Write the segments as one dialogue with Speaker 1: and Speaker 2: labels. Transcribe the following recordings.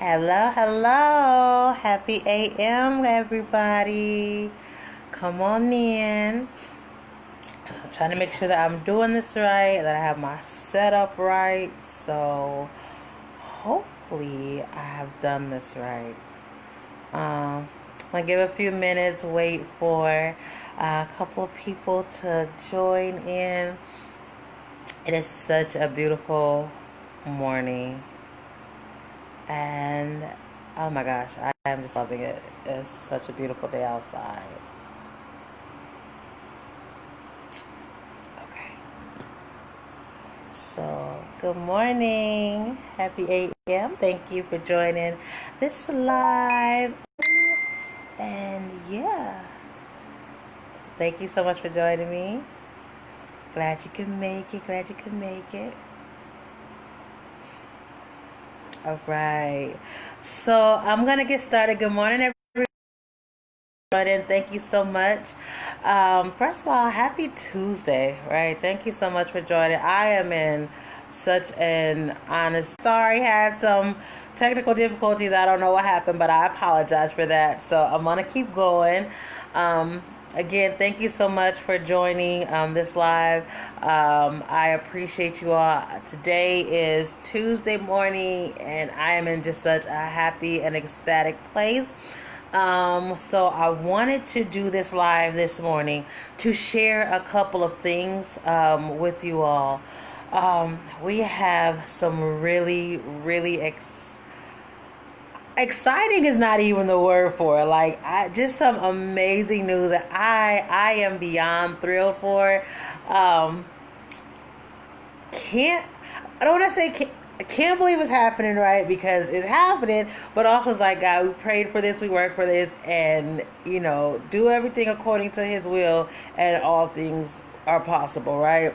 Speaker 1: Hello, hello. Happy AM, everybody. Come on in. I'm trying to make sure that I'm doing this right, that I have my setup right. So, hopefully, I have done this right. I'm going to give a few minutes, wait for a couple of people to join in. It is such a beautiful morning. And oh my gosh, I am just loving it. It's such a beautiful day outside. Okay. So, good morning. Happy AM. Thank you for joining this live. And yeah, thank you so much for joining me. Glad you could make it. Glad you could make it. All right. So, I'm going to get started. Good morning, everybody. Thank you so much. First of all, happy Tuesday, right? Thank you so much for joining. I am in such an honest. Sorry, had some technical difficulties. I don't know what happened, but I apologize for that. So I'm gonna keep going. Again, thank you so much for joining this live. I appreciate you all. Today is Tuesday morning, and I am in just such a happy and ecstatic place. So I wanted to do this live this morning to share a couple of things with you all. We have some really exciting is not even the word for it. Just some amazing news that I am beyond thrilled for. Can't I don't want to say I can't believe it's happening, right? Because it's happening, but also it's like, God, we prayed for this, we worked for this, and do everything according to His will, and all things are possible, right?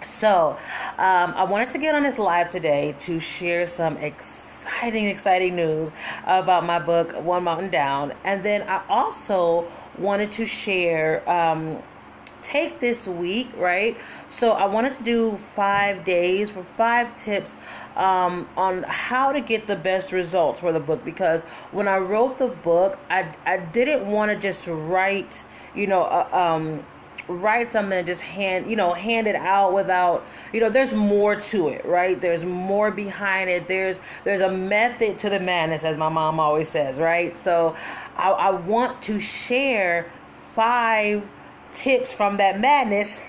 Speaker 1: So, I wanted to get on this live today to share some exciting news about my book, One Mountain Down. And then I also wanted to share, take this week, right? So I wanted to do 5 days for 5 tips on how to get the best results for the book. Because when I wrote the book, I didn't want to just write, write something and just hand it out without, there's more to it, right? There's more behind it. There's a method to the madness, as my mom always says, right? So I want to share 5 tips from that madness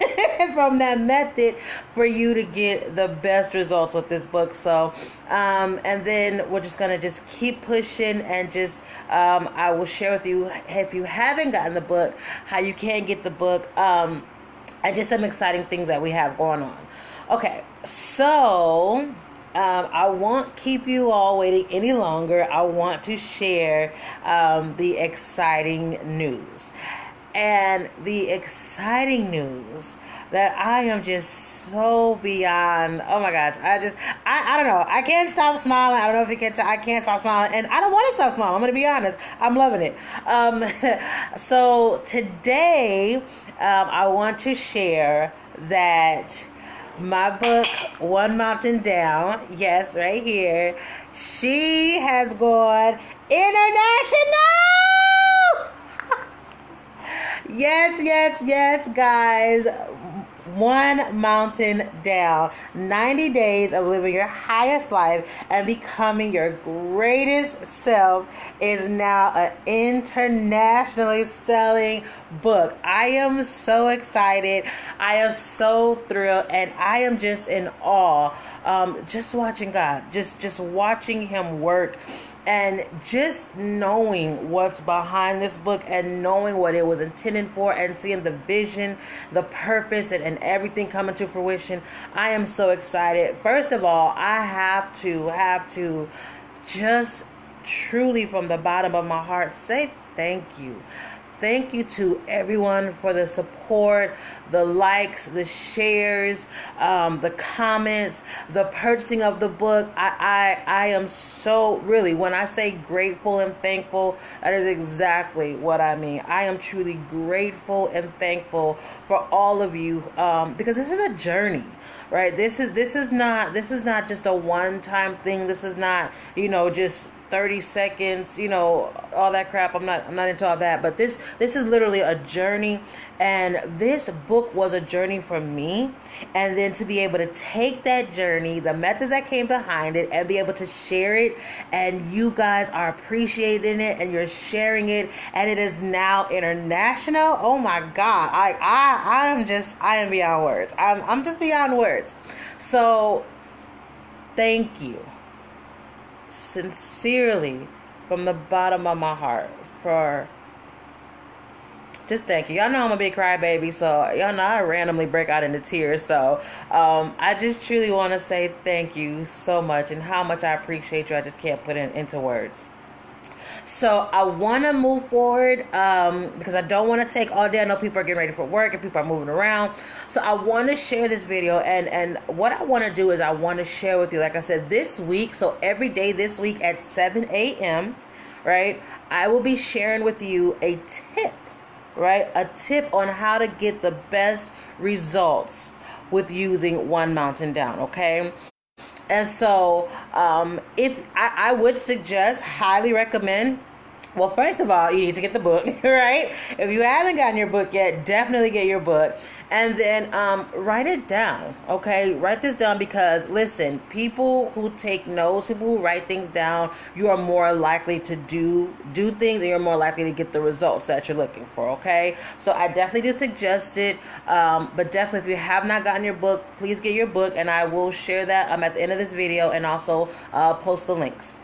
Speaker 1: from that method for you to get the best results with this book. So and then we're just gonna just keep pushing, and just I will share with you, if you haven't gotten the book, how you can get the book, and just some exciting things that we have going on. Okay, so I won't keep you all waiting any longer. I want to share the exciting news. And the exciting news that I am just so beyond, oh my gosh, I don't know. I can't stop smiling. I don't know if you can tell. I can't stop smiling. And I don't want to stop smiling. I'm going to be honest. I'm loving it. So today, I want to share that my book, One Mountain Down, yes, right here, she has gone international! Yes, guys. One Mountain Down. 90 days of living your highest life and becoming your greatest self is now an internationally selling book. I am so excited. I am so thrilled, and I am just in awe. Just watching God, just watching Him work. And just knowing what's behind this book, and knowing what it was intended for, and seeing the vision, the purpose, and everything coming to fruition. I am so excited. First of all, I have to just truly from the bottom of my heart say thank you. Thank you to everyone for the support, the likes, the shares, the comments, the purchasing of the book. I am so, really, when I say grateful and thankful, that is exactly what I mean. I am truly grateful and thankful for all of you, because this is a journey. Right, this is not just a one-time thing. This is not, just 30 seconds, all that crap. I'm not into all that, but this is literally a journey, and this book was a journey for me. And then to be able to take that journey, the methods that came behind it, and be able to share it, and you guys are appreciating it and you're sharing it, and it is now international. Oh my God. I am beyond words. I'm just beyond words. So thank you sincerely from the bottom of my heart for just thank you. Y'all know I'm a big crybaby, so y'all know I randomly break out into tears. So I just truly want to say thank you so much, and how much I appreciate you. I just can't put it into words. So I want to move forward because I don't want to take all day. I know people are getting ready for work and people are moving around. So I want to share this video, and what I want to do is I want to share with you, like I said, this week. So every day this week at 7 a.m., right, I will be sharing with you a tip, right? A tip on how to get the best results with using One Mountain Down, okay? And so, if I would suggest, highly recommend, well, first of all, you need to get the book, right? If you haven't gotten your book yet, definitely get your book. And then write it down, okay? Write this down, because, listen, people who take notes, people who write things down, you are more likely to do things, and you're more likely to get the results that you're looking for, okay? So I definitely do suggest it, but definitely if you have not gotten your book, please get your book, and I will share that at the end of this video, and also post the links.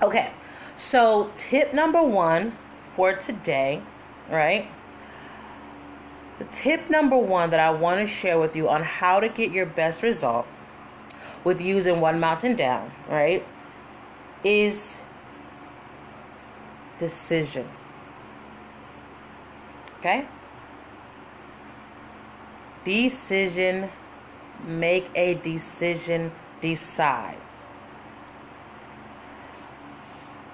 Speaker 1: Okay, so tip number 1 for today, right? The tip number 1 that I want to share with you on how to get your best result with using One Mountain Down, right, is decision. Okay? Decision. Make a decision. Decide.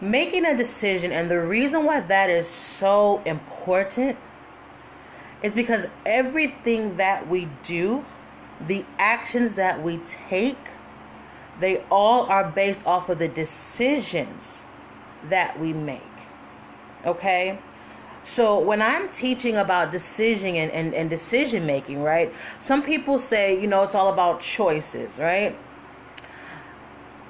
Speaker 1: Making a decision, and the reason why that is so important is because everything that we do, the actions that we take, they all are based off of the decisions that we make. Okay? So when I'm teaching about decision and decision making, right, some people say, it's all about choices, right?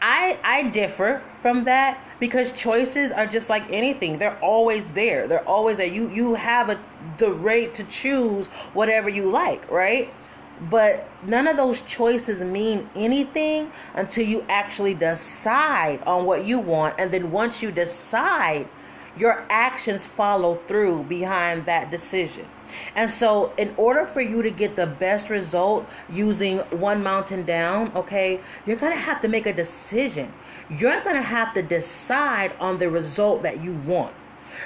Speaker 1: I differ from that, because choices are just like anything. They're always there. They're always there. You have the right to choose whatever you like, right? But none of those choices mean anything until you actually decide on what you want. And then once you decide, your actions follow through behind that decision. And so in order for you to get the best result using One Mountain Down, okay, you're going to have to make a decision. You're going to have to decide on the result that you want.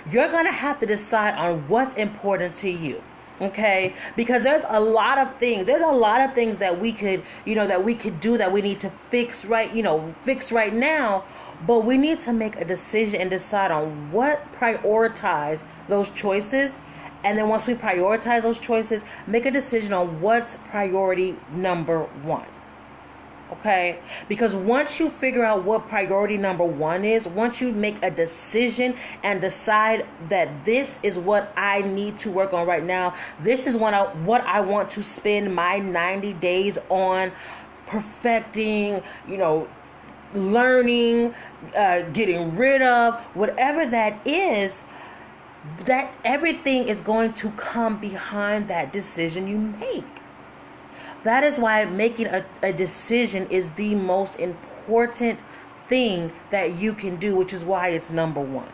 Speaker 1: You're going to have to decide on what's important to you. Okay, because there's a lot of things. There's a lot of things that we could, that we could do, that we need to fix right now. But we need to make a decision and decide on what prioritize those choices. And then once we prioritize those choices, make a decision on what's priority number 1. Okay? Because once you figure out what priority number 1 is, once you make a decision and decide that this is what I need to work on right now, this is what I want to spend my 90 days on perfecting, learning, getting rid of, whatever that is, that everything is going to come behind that decision you make. That is why making a decision is the most important thing that you can do, which is why it's number 1.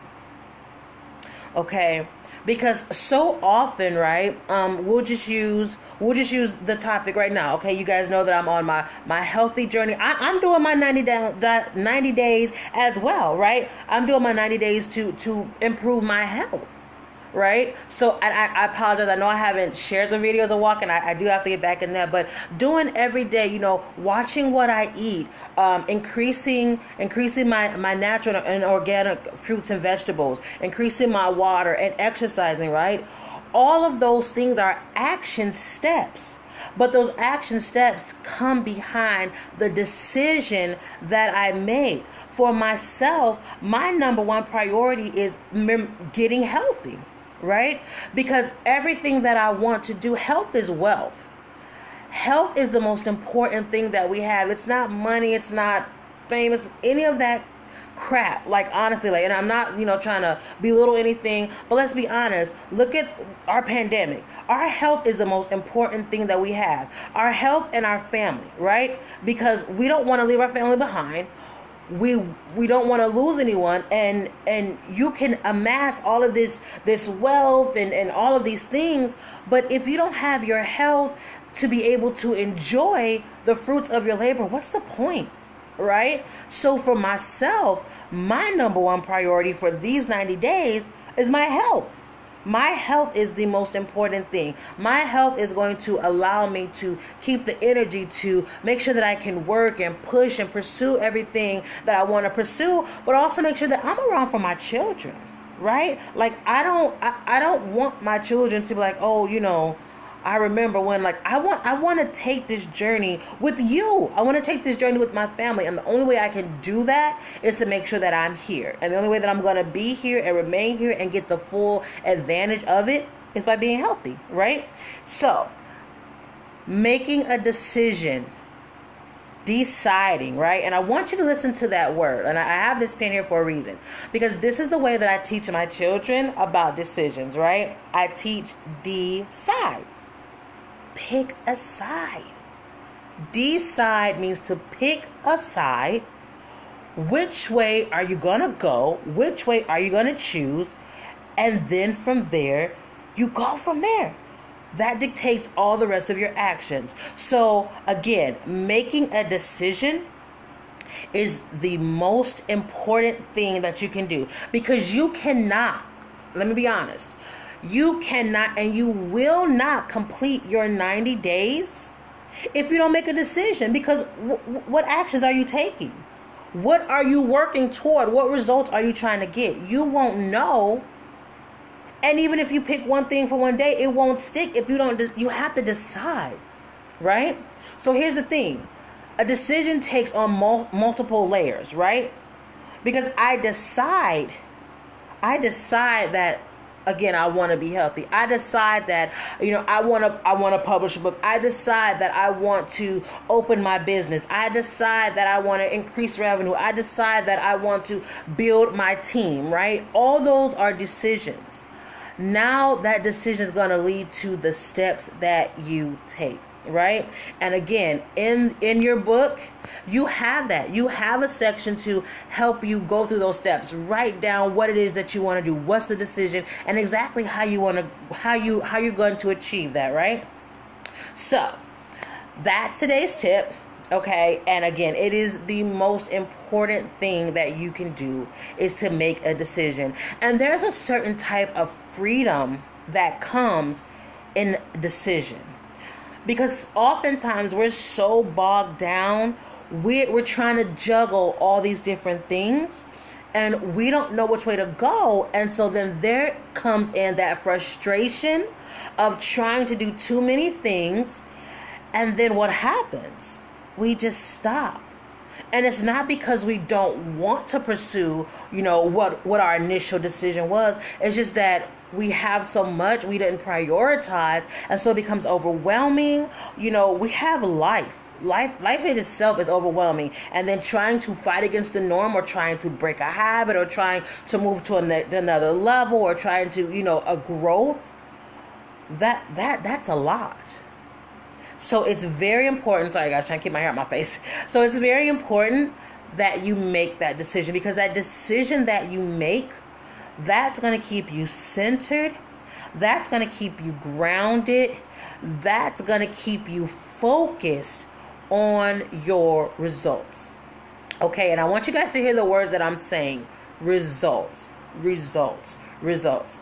Speaker 1: Okay? Because so often, right, we'll just use the topic right now. Okay, you guys know that I'm on my healthy journey. I'm doing my 90 days as well, right? I'm doing my 90 days to improve my health. Right? So I apologize. I know I haven't shared the videos of walking. I do have to get back in there. But doing every day, watching what I eat, increasing my natural and organic fruits and vegetables, increasing my water, and exercising, right? all of those things are action steps. But those action steps come behind the decision that I made. For myself, my number one priority is getting healthy, right? Because everything that I want to do, health is wealth. Health is the most important thing that we have. It's not money, it's not famous, any of that crap. Like, honestly, like, and I'm not, trying to belittle anything, but let's be honest. Look at our pandemic. Our health is the most important thing that we have. Our health and our family, right? Because we don't want to leave our family behind. We don't want to lose anyone, and you can amass all of this wealth and all of these things, but if you don't have your health to be able to enjoy the fruits of your labor, what's the point? Right? So for myself, my number one priority for these 90 days is my health. My health is the most important thing. My health is going to allow me to keep the energy to make sure that I can work and push and pursue everything that I want to pursue, but also make sure that I'm around for my children, right? Like, I don't want my children to be like, oh, I remember when, like, I want to take this journey with you. I want to take this journey with my family. And the only way I can do that is to make sure that I'm here. And the only way that I'm going to be here and remain here and get the full advantage of it is by being healthy, right? So, making a decision, deciding, right? And I want you to listen to that word. And I have this pen here for a reason. Because this is the way that I teach my children about decisions, right? I teach decide. Pick a side. Decide means to pick a side. Which way are you going to go? Which way are you going to choose? And then from there, you go from there. That dictates all the rest of your actions. So again, making a decision is the most important thing that you can do. Because you cannot, let me be honest, you cannot and you will not complete your 90 days if you don't make a decision. Because what actions are you taking? What are you working toward? What results are you trying to get? You won't know. And even if you pick one thing for one day, it won't stick if you don't. You have to decide, right? So here's the thing. A decision takes on multiple layers, right? Because I decide that, again, I want to be healthy. I decide that, I want to publish a book. I decide that I want to open my business. I decide that I want to increase revenue. I decide that I want to build my team, right? All those are decisions. Now that decision is going to lead to the steps that you take, right? And again, in your book, you have that. You have a section to help you go through those steps. Write down what it is that you want to do, what's the decision, and exactly how you're going to achieve that, right? So, that's today's tip. Okay, and again, it is the most important thing that you can do is to make a decision. And there's a certain type of freedom that comes in decision. Because oftentimes we're so bogged down, we're trying to juggle all these different things, and we don't know which way to go. And so then there comes in that frustration of trying to do too many things, and then what happens? We just stop. And it's not because we don't want to pursue, what our initial decision was. It's just that we have so much we didn't prioritize, and so it becomes overwhelming. We have life. Life in itself is overwhelming, and then trying to fight against the norm, or trying to break a habit, or trying to move to another level, or trying to, a growth. That's a lot. So it's very important. Sorry guys, trying to keep my hair out my face. So it's very important that you make that decision, because that decision that you make, that's going to keep you centered. That's going to keep you grounded. That's going to keep you focused on your results. Okay, and I want you guys to hear the words that I'm saying. Results, results, results.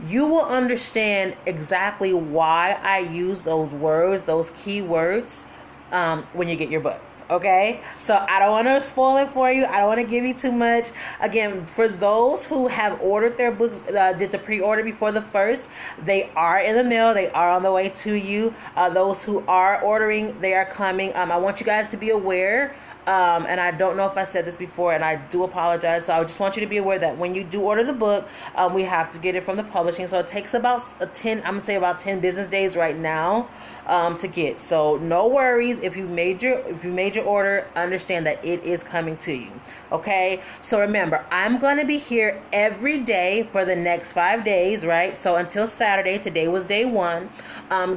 Speaker 1: You will understand exactly why I use those words, those key words, when you get your book. Okay, so I don't want to spoil it for you. I don't want to give you too much. Again, for those who have ordered their books, did the pre-order before the 1st, they are in the mail. They are on the way to you. Those who are ordering, they are coming. I want you guys to be aware. And I don't know if I said this before, and I do apologize. So I just want you to be aware that when you do order the book, we have to get it from the publishing. So it takes about 10, I'm gonna say about 10 business days right now to get. So no worries if you made your order. Understand that it is coming to you. Okay. So remember, I'm gonna be here every day for the next 5 days, right? So until Saturday. Today was day 1.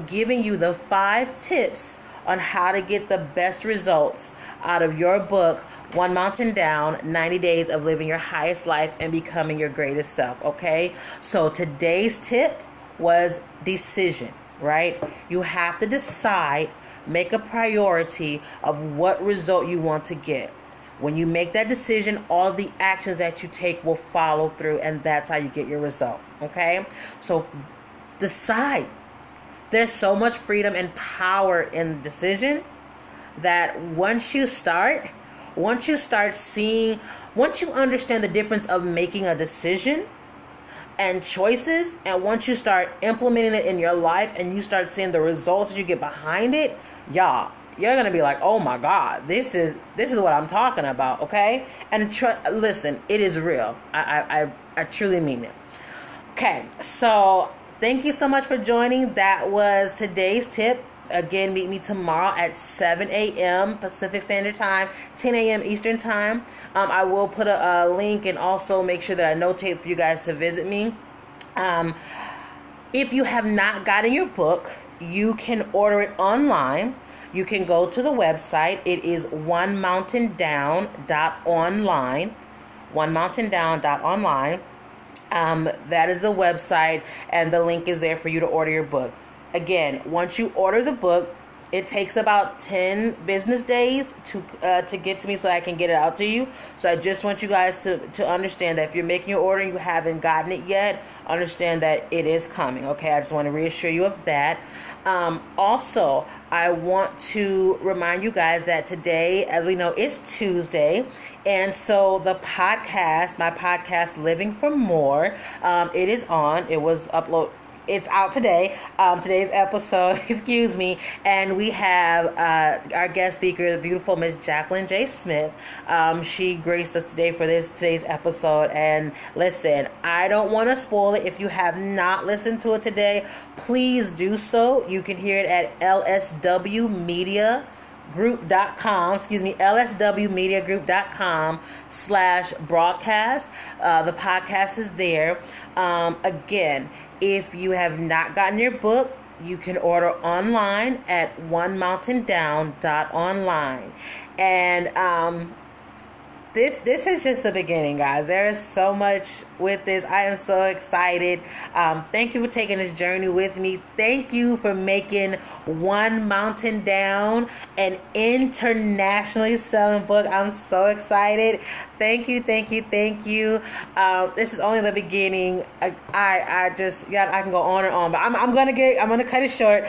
Speaker 1: Giving you the 5 tips on how to get the best results out of your book, One Mountain Down, 90 Days of Living Your Highest Life and Becoming Your Greatest Self, okay? So today's tip was decision, right? You have to decide, make a priority of what result you want to get. When you make that decision, all of the actions that you take will follow through, and that's how you get your result, okay? So decide. There's so much freedom and power in decision that once you understand the difference of making a decision and choices, and once you start implementing it in your life and you start seeing the results you get behind it, you're gonna be like, oh my God, this is what I'm talking about, okay? And listen, it is real. I truly mean it. Okay, so thank you so much for joining. That was today's tip. Again, meet me tomorrow at 7 a.m. Pacific Standard Time, 10 a.m. Eastern Time. I will put a link and also make sure that I notate for you guys to visit me. If you have not gotten your book, you can order it online. You can go to the website. It is onemountaindown.online. Onemountaindown.online. That is the website, and the link is there for you to order your book. Again, once you order the book, it takes about 10 business days to get to me so I can get it out to you. So I just want you guys to understand that if you're making your order and you haven't gotten it yet, understand that it is coming. Okay, I just want to reassure you of that. Also, I want to remind you guys that today, as we know, is Tuesday. And so my podcast, Living for More, it is on. It's out today. Today's episode, excuse me. And we have our guest speaker, the beautiful Miss Jacqueline J. Smith. She graced us today for today's episode. And listen, I don't want to spoil it. If you have not listened to it today, please do so. You can hear it at lswmediagroup.com/broadcast. The podcast is there. Again, if you have not gotten your book, you can order online at onemountaindown.online. And this is just the beginning, guys. There is so much with this. I am so excited. Thank you for taking this journey with me. Thank you for making One Mountain Down an internationally selling book. I'm so excited. Thank you. This is only the beginning. I can go on and on, but I'm gonna cut it short.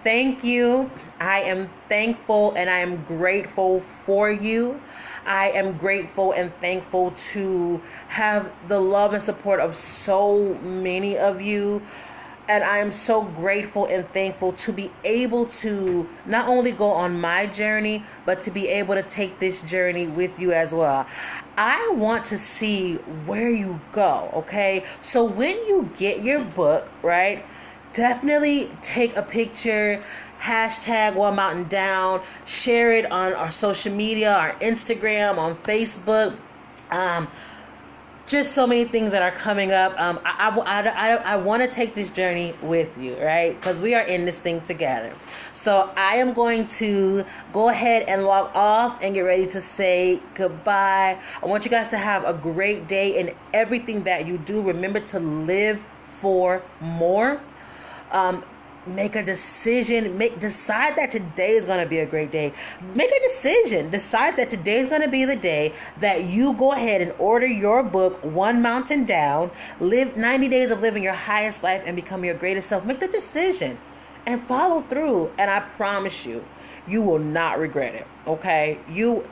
Speaker 1: Thank you. I am thankful and I am grateful for you. I am grateful and thankful to have the love and support of so many of you. And I am so grateful and thankful to be able to not only go on my journey, but to be able to take this journey with you as well. I want to see where you go, okay? So when you get your book, right, definitely take a picture, hashtag One Mountain Down, share it on our social media, our Instagram, on Facebook. Just so many things that are coming up. I want to take this journey with you, right? Because we are in this thing together. So I am going to go ahead and log off and get ready to say goodbye. I want you guys to have a great day in everything that you do. Remember to live for more. Make a decision. Decide that today is going to be a great day. Make a decision. Decide that today is going to be the day that you go ahead and order your book, One Mountain Down, Live 90 Days of Living Your Highest Life and Become Your Greatest Self. Make the decision and follow through. And I promise you, you will not regret it. Okay, you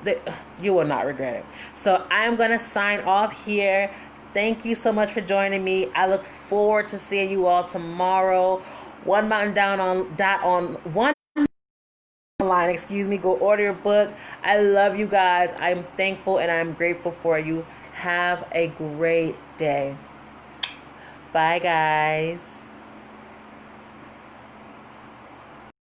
Speaker 1: will not regret it. So I'm gonna sign off here. Thank you so much for joining me. I look forward to seeing you all tomorrow. One mountain down on dot on one online. Excuse me. Go order your book. I love you guys. I'm thankful and I'm grateful for you. Have a great day. Bye, guys.